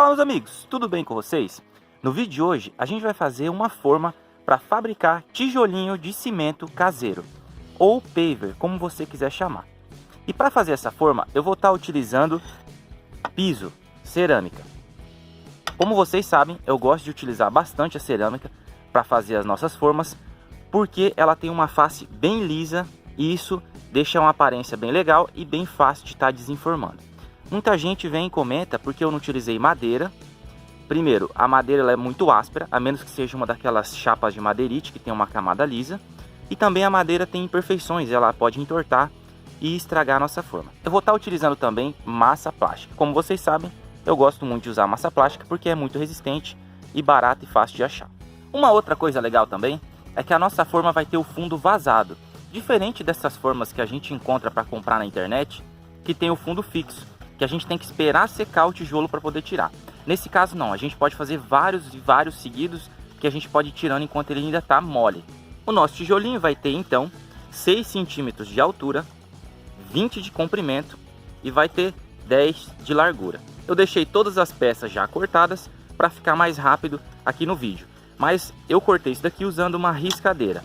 Fala, meus amigos, tudo bem com vocês? No vídeo de hoje a gente vai fazer uma forma para fabricar tijolinho de cimento caseiro, ou paver, como você quiser chamar. E para fazer essa forma eu vou estar utilizando piso, cerâmica. Como vocês sabem, eu gosto de utilizar bastante a cerâmica para fazer as nossas formas, porque ela tem uma face bem lisa e isso deixa uma aparência bem legal e bem fácil de estar desenformando. Muita gente vem e comenta porque eu não utilizei madeira. Primeiro, a madeira ela é muito áspera, a menos que seja uma daquelas chapas de madeirite que tem uma camada lisa. E também a madeira tem imperfeições, ela pode entortar e estragar a nossa forma. Eu vou estar utilizando também massa plástica. Como vocês sabem, eu gosto muito de usar massa plástica porque é muito resistente e barato e fácil de achar. Uma outra coisa legal também é que a nossa forma vai ter o fundo vazado. Diferente dessas formas que a gente encontra para comprar na internet, que tem o fundo fixo, que a gente tem que esperar secar o tijolo para poder tirar. Nesse caso não, a gente pode fazer vários e vários seguidos que a gente pode ir tirando enquanto ele ainda está mole. O nosso tijolinho vai ter então 6 centímetros de altura, 20 de comprimento e vai ter 10 de largura. Eu deixei todas as peças já cortadas para ficar mais rápido aqui no vídeo, mas eu cortei isso daqui usando uma riscadeira.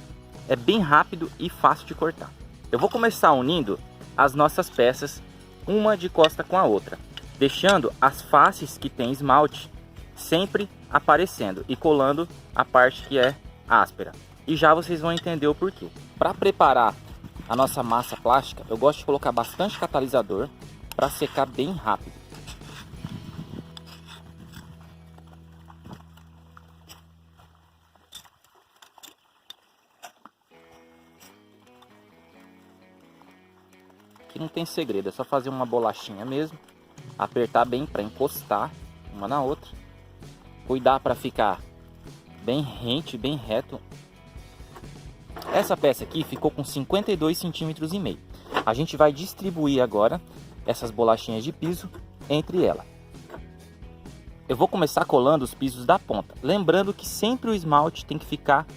É bem rápido e fácil de cortar. Eu vou começar unindo as nossas peças uma de costa com a outra, deixando as faces que tem esmalte sempre aparecendo e colando a parte que é áspera. E já vocês vão entender o porquê. Para preparar a nossa massa plástica, eu gosto de colocar bastante catalisador para secar bem rápido. Aqui não tem segredo, é só fazer uma bolachinha mesmo, apertar bem para encostar uma na outra, cuidar para ficar bem rente, bem reto. Essa peça aqui ficou com 52 centímetros e meio. A gente vai distribuir agora essas bolachinhas de piso entre ela. Eu vou começar colando os pisos da ponta, lembrando que sempre o esmalte tem que ficar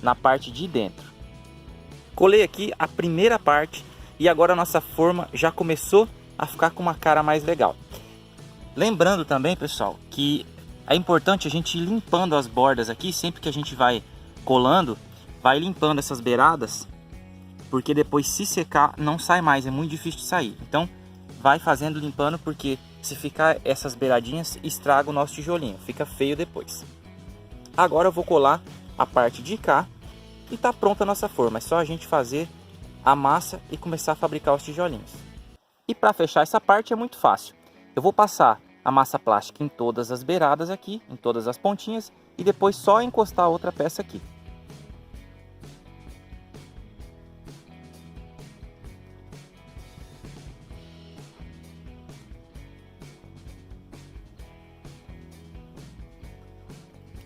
na parte de dentro. Colei aqui a primeira parte. E agora a nossa forma já começou a ficar com uma cara mais legal. Lembrando também, pessoal, que é importante a gente ir limpando as bordas aqui. Sempre que a gente vai colando, vai limpando essas beiradas, porque depois se secar não sai mais, é muito difícil de sair. Então vai fazendo, limpando, porque se ficar essas beiradinhas estraga o nosso tijolinho, fica feio depois. Agora eu vou colar a parte de cá e tá pronta a nossa forma. É só a gente fazer a massa e começar a fabricar os tijolinhos. E para fechar essa parte é muito fácil. Eu vou passar a massa plástica em todas as beiradas aqui, em todas as pontinhas, e depois só encostar a outra peça aqui.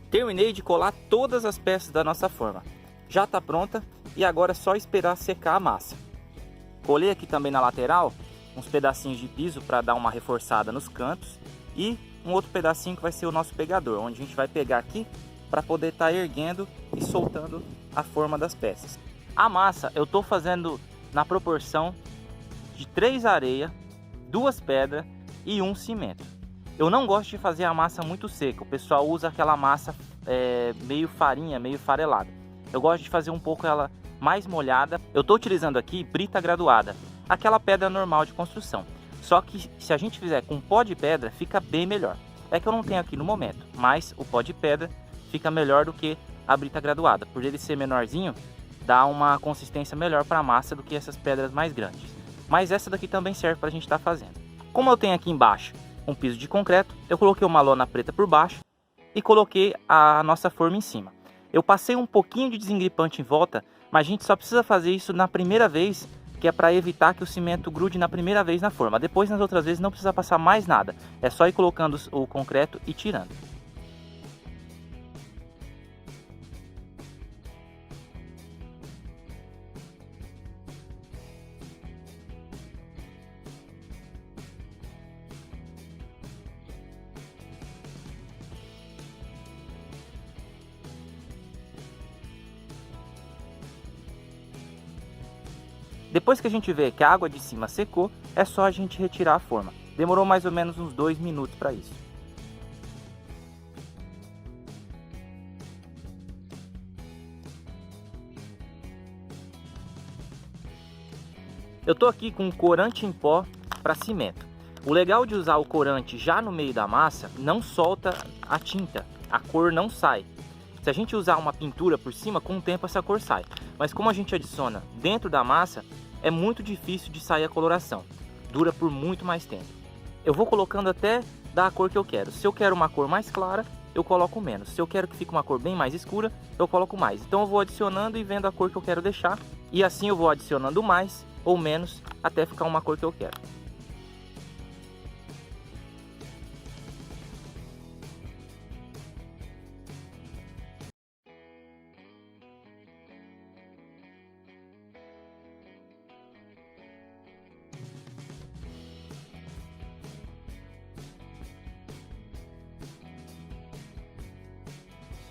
Terminei de colar todas as peças da nossa forma. Já está pronta e agora é só esperar secar a massa. Colei aqui também na lateral uns pedacinhos de piso para dar uma reforçada nos cantos e um outro pedacinho que vai ser o nosso pegador, onde a gente vai pegar aqui para poder estar erguendo e soltando a forma das peças. A massa eu estou fazendo na proporção de 3 areia, 2 pedras e 1 cimento. Eu não gosto de fazer a massa muito seca, o pessoal usa aquela massa meio farinha, meio farelada. Eu gosto de fazer um pouco ela mais molhada. Eu estou utilizando aqui brita graduada, aquela pedra normal de construção. Só que se a gente fizer com pó de pedra, fica bem melhor. É que eu não tenho aqui no momento, mas o pó de pedra fica melhor do que a brita graduada. Por ele ser menorzinho, dá uma consistência melhor para a massa do que essas pedras mais grandes. Mas essa daqui também serve para a gente estar fazendo. Como eu tenho aqui embaixo um piso de concreto, eu coloquei uma lona preta por baixo e coloquei a nossa forma em cima. Eu passei um pouquinho de desengripante em volta, mas a gente só precisa fazer isso na primeira vez, que é para evitar que o cimento grude na primeira vez na forma. Depois, nas outras vezes, não precisa passar mais nada. É só ir colocando o concreto e tirando. Depois que a gente vê que a água de cima secou, é só a gente retirar a forma. Demorou mais ou menos uns 2 minutos para isso. Eu tô aqui com corante em pó para cimento. O legal de usar o corante já no meio da massa, não solta a tinta, a cor não sai. Se a gente usar uma pintura por cima, com o tempo essa cor sai. Mas como a gente adiciona dentro da massa, é muito difícil de sair a coloração. Dura por muito mais tempo. Eu vou colocando até dar a cor que eu quero. Se eu quero uma cor mais clara, eu coloco menos. Se eu quero que fique uma cor bem mais escura, eu coloco mais. Então eu vou adicionando e vendo a cor que eu quero deixar. E assim eu vou adicionando mais ou menos até ficar uma cor que eu quero.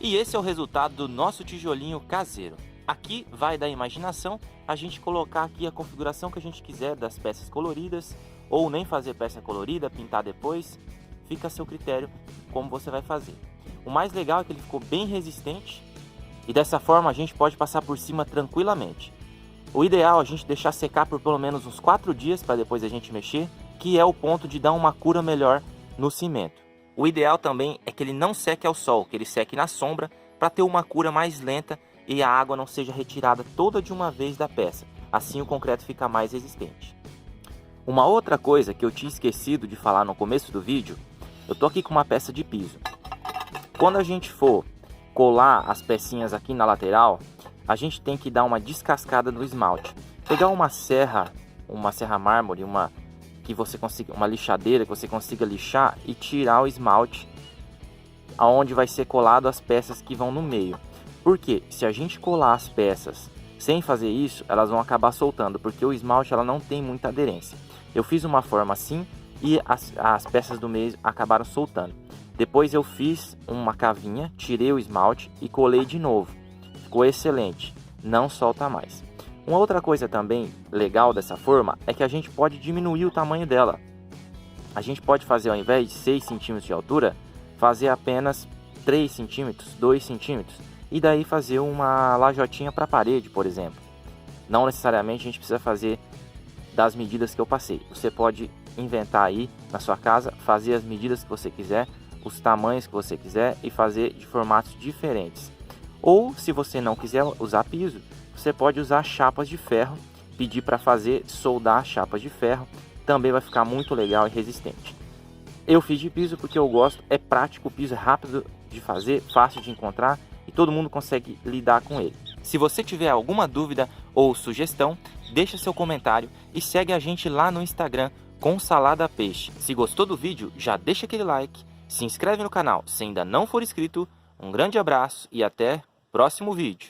E esse é o resultado do nosso tijolinho caseiro. Aqui vai da imaginação a gente colocar aqui a configuração que a gente quiser das peças coloridas, ou nem fazer peça colorida, pintar depois, fica a seu critério como você vai fazer. O mais legal é que ele ficou bem resistente e dessa forma a gente pode passar por cima tranquilamente. O ideal é a gente deixar secar por pelo menos uns 4 dias para depois a gente mexer, que é o ponto de dar uma cura melhor no cimento. O ideal também é que ele não seque ao sol, que ele seque na sombra para ter uma cura mais lenta e a água não seja retirada toda de uma vez da peça. Assim o concreto fica mais resistente. Uma outra coisa que eu tinha esquecido de falar no começo do vídeo, eu tô aqui com uma peça de piso. Quando a gente for colar as pecinhas aqui na lateral, a gente tem que dar uma descascada no esmalte. Pegar uma serra mármore, uma lixadeira que você consiga lixar e tirar o esmalte aonde vai ser colado as peças que vão no meio. Porque se a gente colar as peças sem fazer isso, elas vão acabar soltando, porque o esmalte ela não tem muita aderência. Eu fiz uma forma assim e as peças do meio acabaram soltando. Depois eu fiz uma cavinha, tirei o esmalte e colei de novo. Ficou excelente, não solta mais. Uma outra coisa também legal dessa forma é que a gente pode diminuir o tamanho dela. A gente pode fazer, ao invés de 6 cm de altura, fazer apenas 3 cm, 2 cm. E daí fazer uma lajotinha para a parede, por exemplo. Não necessariamente a gente precisa fazer das medidas que eu passei. Você pode inventar aí na sua casa, fazer as medidas que você quiser, os tamanhos que você quiser e fazer de formatos diferentes. Ou se você não quiser usar piso, você pode usar chapas de ferro, pedir para fazer soldar chapas de ferro, também vai ficar muito legal e resistente. Eu fiz de piso porque eu gosto, é prático, o piso é rápido de fazer, fácil de encontrar e todo mundo consegue lidar com ele. Se você tiver alguma dúvida ou sugestão, deixa seu comentário e segue a gente lá no Instagram com Salada Peixe. Se gostou do vídeo, já deixa aquele like, se inscreve no canal se ainda não for inscrito, um grande abraço e até o próximo vídeo.